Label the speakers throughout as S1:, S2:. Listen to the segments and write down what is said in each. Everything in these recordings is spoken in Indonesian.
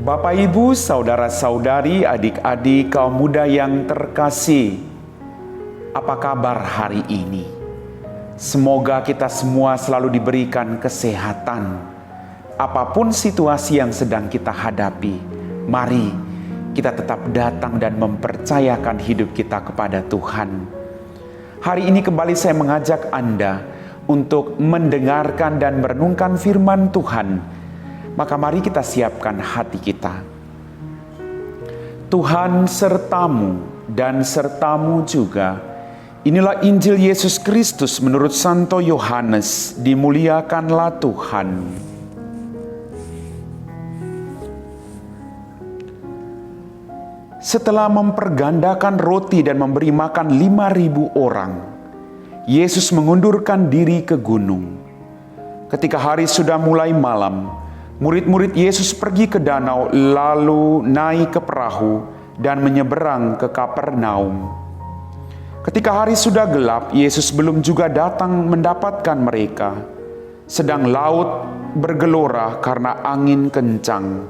S1: Bapak, Ibu, saudara-saudari, adik-adik, kaum muda yang terkasih, apa kabar hari ini? Semoga kita semua selalu diberikan kesehatan. Apapun situasi yang sedang kita hadapi, mari kita tetap datang dan mempercayakan hidup kita kepada Tuhan. Hari ini kembali saya mengajak Anda untuk mendengarkan dan merenungkan firman Tuhan. Maka mari kita siapkan hati kita. Tuhan sertamu dan sertamu juga. Inilah Injil Yesus Kristus menurut Santo Yohanes. Dimuliakanlah Tuhan. Setelah mempergandakan roti dan memberi makan 5.000 orang, Yesus mengundurkan diri ke gunung. Ketika hari sudah mulai malam, murid-murid Yesus pergi ke danau lalu naik ke perahu dan menyeberang ke Kapernaum. Ketika hari sudah gelap, Yesus belum juga datang mendapatkan mereka. Sedang laut bergelora karena angin kencang.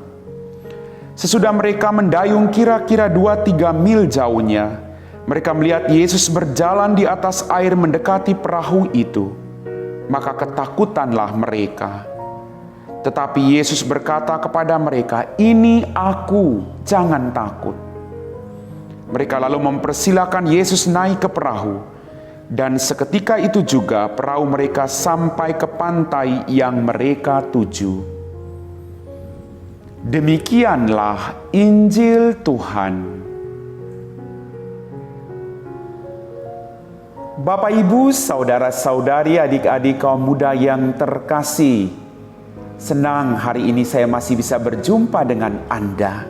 S1: Sesudah mereka mendayung kira-kira 2-3 mil jauhnya, mereka melihat Yesus berjalan di atas air mendekati perahu itu. Maka ketakutanlah mereka. Tetapi Yesus berkata kepada mereka, "Ini aku, jangan takut." Mereka lalu mempersilakan Yesus naik ke perahu, dan seketika itu juga perahu mereka sampai ke pantai yang mereka tuju. Demikianlah Injil Tuhan. Bapak, Ibu, saudara-saudari, adik-adik kaum muda yang terkasih, senang hari ini saya masih bisa berjumpa dengan Anda.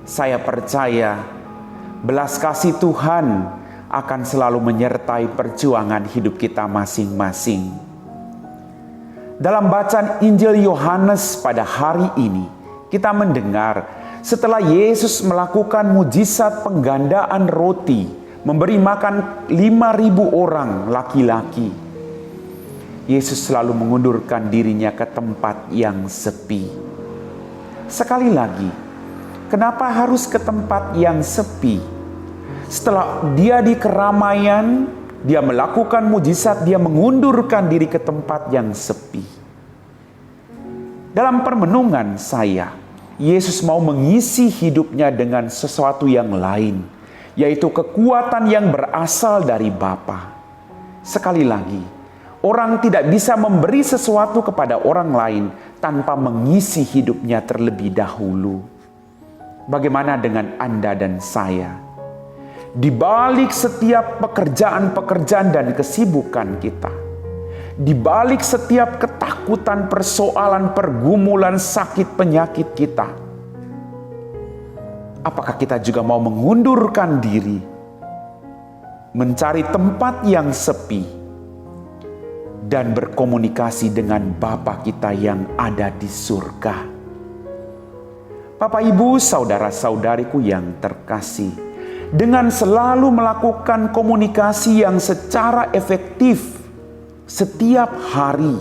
S1: Saya percaya belas kasih Tuhan akan selalu menyertai perjuangan hidup kita masing-masing. Dalam bacaan Injil Yohanes pada hari ini, kita mendengar setelah Yesus melakukan mujizat penggandaan roti, memberi makan 5.000 orang laki-laki, Yesus selalu mengundurkan dirinya ke tempat yang sepi. Sekali lagi, kenapa harus ke tempat yang sepi? Setelah dia di keramaian, dia melakukan mujizat, dia mengundurkan diri ke tempat yang sepi. Dalam permenungan saya, Yesus mau mengisi hidupnya dengan sesuatu yang lain, yaitu kekuatan yang berasal dari Bapa. Sekali lagi, orang tidak bisa memberi sesuatu kepada orang lain tanpa mengisi hidupnya terlebih dahulu. Bagaimana dengan Anda dan saya? Di balik setiap pekerjaan-pekerjaan dan kesibukan kita, di balik setiap ketakutan, persoalan, pergumulan, sakit, penyakit kita, apakah kita juga mau mengundurkan diri, mencari tempat yang sepi, dan berkomunikasi dengan Bapa kita yang ada di surga? Bapak, Ibu, saudara-saudariku yang terkasih, dengan selalu melakukan komunikasi yang secara efektif setiap hari,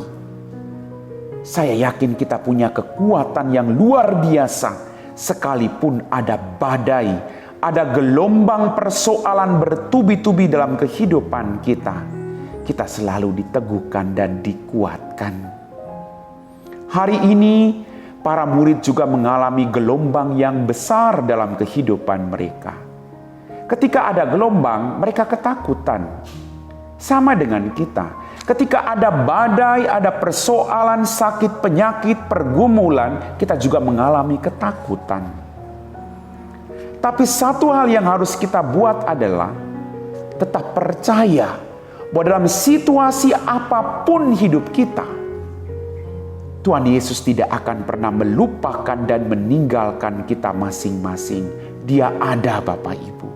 S1: saya yakin kita punya kekuatan yang luar biasa. Sekalipun ada badai, ada gelombang persoalan bertubi-tubi dalam kehidupan kita, kita selalu diteguhkan dan dikuatkan. Hari ini para murid juga mengalami gelombang yang besar dalam kehidupan mereka. Ketika ada gelombang, mereka ketakutan. Sama dengan kita. Ketika ada badai, ada persoalan, sakit, penyakit, pergumulan, kita juga mengalami ketakutan. Tapi satu hal yang harus kita buat adalah tetap percaya bahwa dalam situasi apapun hidup kita, Tuhan Yesus tidak akan pernah melupakan dan meninggalkan kita masing-masing. Dia ada, Bapak Ibu.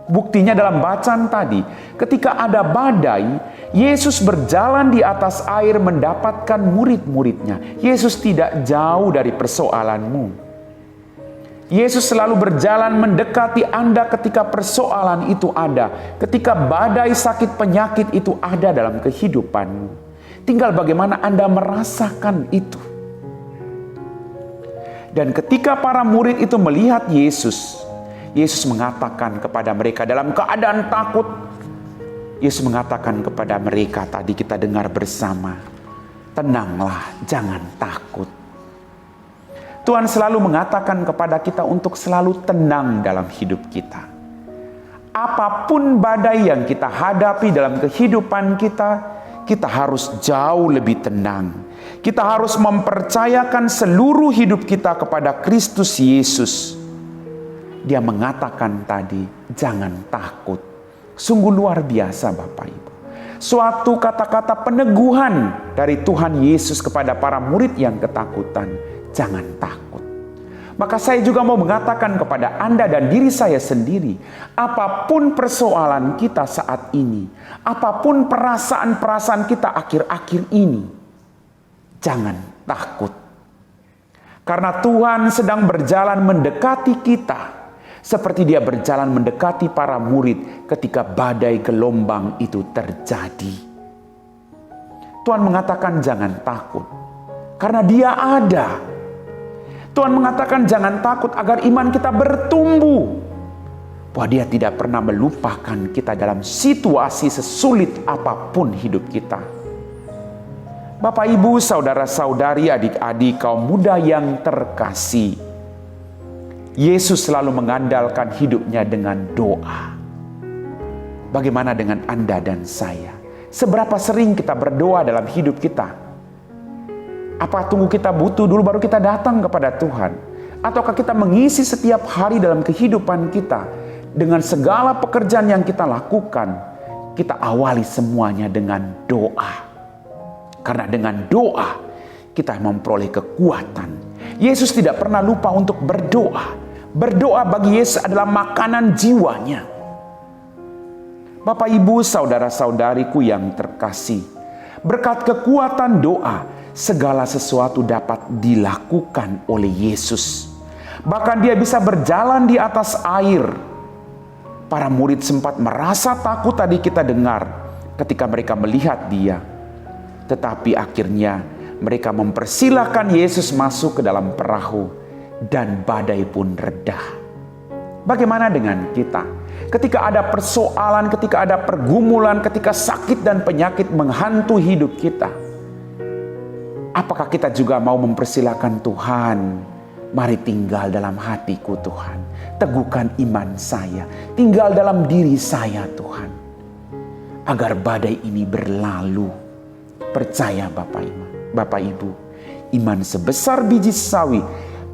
S1: Buktinya dalam bacaan tadi, ketika ada badai, Yesus berjalan di atas air mendapatkan murid-muridnya. Yesus tidak jauh dari persoalanmu. Yesus selalu berjalan mendekati Anda ketika persoalan itu ada. Ketika badai, sakit, penyakit itu ada dalam kehidupanmu. Tinggal bagaimana Anda merasakan itu. Dan ketika para murid itu melihat Yesus, Yesus mengatakan kepada mereka dalam keadaan takut. Yesus mengatakan kepada mereka, tadi kita dengar bersama, tenanglah, jangan takut. Tuhan selalu mengatakan kepada kita untuk selalu tenang dalam hidup kita. Apapun badai yang kita hadapi dalam kehidupan kita, kita harus jauh lebih tenang. Kita harus mempercayakan seluruh hidup kita kepada Kristus Yesus. Dia mengatakan tadi, jangan takut. Sungguh luar biasa Bapak Ibu. Suatu kata-kata peneguhan dari Tuhan Yesus kepada para murid yang ketakutan. Jangan takut. Maka saya juga mau mengatakan kepada Anda dan diri saya sendiri, apapun persoalan kita saat ini, apapun perasaan-perasaan kita akhir-akhir ini, jangan takut. Karena Tuhan sedang berjalan mendekati kita, seperti Dia berjalan mendekati para murid ketika badai gelombang itu terjadi. Tuhan mengatakan jangan takut, karena Dia ada. Tuhan mengatakan jangan takut agar iman kita bertumbuh. Bahwa Dia tidak pernah melupakan kita dalam situasi sesulit apapun hidup kita. Bapak, Ibu, saudara-saudari, adik-adik, kaum muda yang terkasih, Yesus selalu mengandalkan hidupnya dengan doa. Bagaimana dengan Anda dan saya? Seberapa sering kita berdoa dalam hidup kita? Apa tunggu kita butuh dulu baru kita datang kepada Tuhan? Ataukah kita mengisi setiap hari dalam kehidupan kita dengan segala pekerjaan yang kita lakukan, kita awali semuanya dengan doa. Karena dengan doa kita memperoleh kekuatan. Yesus tidak pernah lupa untuk berdoa. Berdoa bagi Yesus adalah makanan jiwanya. Bapak, Ibu, saudara-saudariku yang terkasih, berkat kekuatan doa, segala sesuatu dapat dilakukan oleh Yesus. Bahkan Dia bisa berjalan di atas air. Para murid sempat merasa takut tadi kita dengar ketika mereka melihat Dia. Tetapi akhirnya mereka mempersilahkan Yesus masuk ke dalam perahu dan badai pun reda. Bagaimana dengan kita? Ketika ada persoalan, ketika ada pergumulan, ketika sakit dan penyakit menghantui hidup kita, apakah kita juga mau mempersilahkan Tuhan, mari tinggal dalam hatiku Tuhan, teguhkan iman saya, tinggal dalam diri saya Tuhan, agar badai ini berlalu. Percaya Bapak Ibu, iman sebesar biji sawi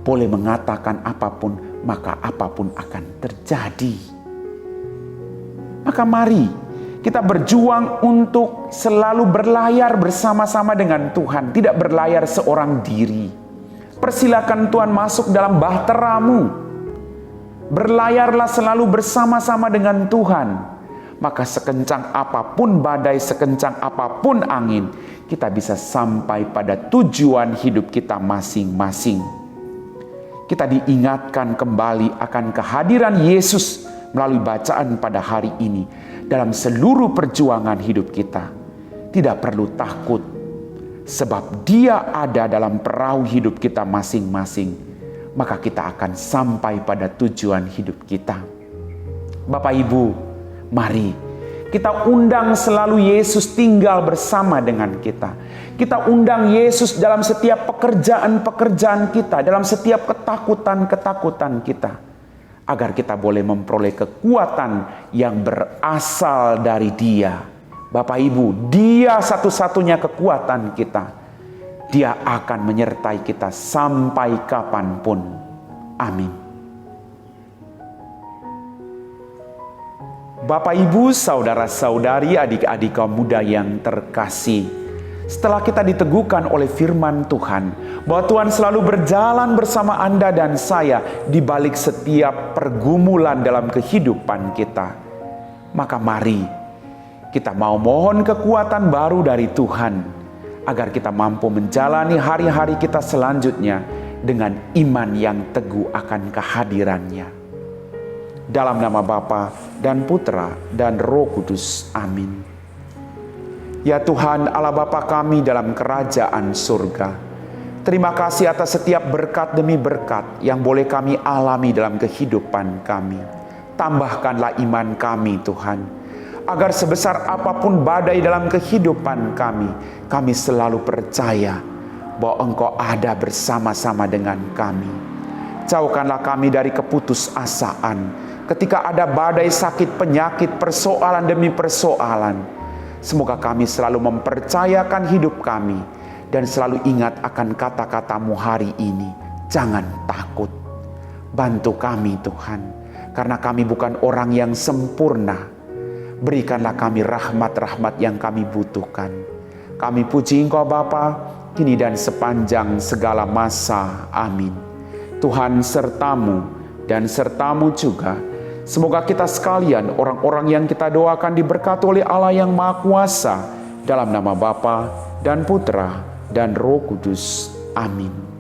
S1: boleh mengatakan apapun, maka apapun akan terjadi. Maka mari kita berjuang untuk selalu berlayar bersama-sama dengan Tuhan, tidak berlayar seorang diri. Persilakan Tuhan masuk dalam bahteramu. Berlayarlah selalu bersama-sama dengan Tuhan. Maka sekencang apapun badai, sekencang apapun angin, kita bisa sampai pada tujuan hidup kita masing-masing. Kita diingatkan kembali akan kehadiran Yesus melalui bacaan pada hari ini dalam seluruh perjuangan hidup kita. Tidak perlu takut, sebab Dia ada dalam perahu hidup kita masing-masing. Maka kita akan sampai pada tujuan hidup kita. Bapak Ibu, mari kita undang selalu Yesus tinggal bersama dengan kita. Kita undang Yesus dalam setiap pekerjaan-pekerjaan kita, dalam setiap ketakutan-ketakutan kita, agar kita boleh memperoleh kekuatan yang berasal dari Dia. Bapak Ibu, Dia satu-satunya kekuatan kita. Dia akan menyertai kita sampai kapanpun. Amin. Bapak, Ibu, saudara-saudari, adik-adik kaum muda yang terkasih, setelah kita diteguhkan oleh firman Tuhan bahwa Tuhan selalu berjalan bersama Anda dan saya di balik setiap pergumulan dalam kehidupan kita, maka mari kita mau mohon kekuatan baru dari Tuhan agar kita mampu menjalani hari-hari kita selanjutnya dengan iman yang teguh akan kehadirannya. Dalam nama Bapa dan Putra dan Roh Kudus. Amin. Ya Tuhan Allah Bapa kami dalam kerajaan surga, Terima kasih atas setiap berkat demi berkat yang boleh kami alami dalam kehidupan kami. Tambahkanlah iman kami Tuhan, agar sebesar apapun badai dalam kehidupan kami selalu percaya bahwa Engkau ada bersama-sama dengan kami. Jauhkanlah kami dari keputusasaan ketika ada badai sakit, penyakit, persoalan demi persoalan. Semoga kami selalu mempercayakan hidup kami dan selalu ingat akan kata-kata-Mu hari ini. Jangan takut. Bantu kami Tuhan, karena kami bukan orang yang sempurna. Berikanlah kami rahmat-rahmat yang kami butuhkan. Kami puji Engkau Bapa, kini dan sepanjang segala masa. Amin. Tuhan sertamu dan sertamu juga. Semoga kita sekalian, orang-orang yang kita doakan, diberkati oleh Allah yang Maha Kuasa, dalam nama Bapa dan Putra dan Roh Kudus. Amin.